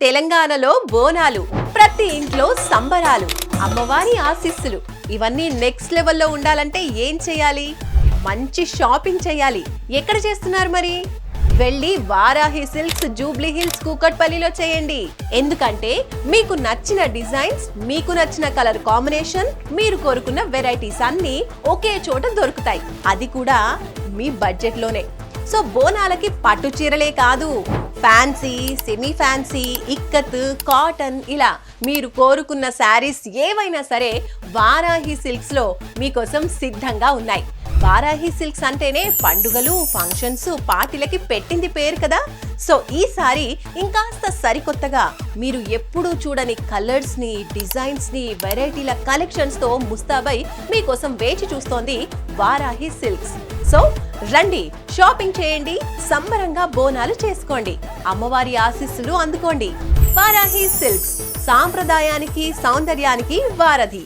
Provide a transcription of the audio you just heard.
తెలంగాణలో బోనాలు, ప్రతి ఇంట్లో సంబరాలు, అమ్మవారి ఆశీస్సులు ఇవన్నీ నెక్స్ట్ లెవెల్లో ఉండాలంటే ఏం చేయాలి? మంచి షాపింగ్ చేయాలి. ఎక్కడ చేస్తున్నారు మరి? వెళ్ళి వారాహి సిల్క్స్ జూబ్లీ హిల్స్ కూకట్పల్లిలో చేయండి. ఎందుకంటే మీకు నచ్చిన డిజైన్స్, మీకు నచ్చిన కలర్ కాంబినేషన్, మీరు కోరుకున్న వెరైటీస్ అన్నీ ఒకే చోట దొరుకుతాయి. అది కూడా మీ బడ్జెట్ లోనే. సో బోనాలకి పట్టు చీరలే కాదు, fancy, semi fancy, ikat, cotton ఇలా మీరు కోరుకున్న శారీస్ ఏవైనా సరే వారాహి సిల్క్స్ లో మీకోసం సిద్ధంగా ఉన్నాయి. వారాహి సిల్క్స్ అంటేనే పండుగలు, ఫంక్షన్స్, పార్టీలకి పెట్టింది పేరు కదా. సో ఈసారి ఇంకాస్త సరికొత్తగా మీరు ఎప్పుడూ చూడని కలర్స్ ని, డిజైన్స్ ని, వెరైటీల కలెక్షన్స్ తో ముస్తాబై మీకోసం వేచి చూస్తోంది వారాహి సిల్క్స్. సో రండి, షాపింగ్ చేయండి, సంబరంగా బోనాలు చేసుకోండి, అమ్మవారి ఆశీస్సులు అందుకోండి. వారాహి సిల్క్స్, సాంప్రదాయానికి, సౌందర్యానికి వారధి.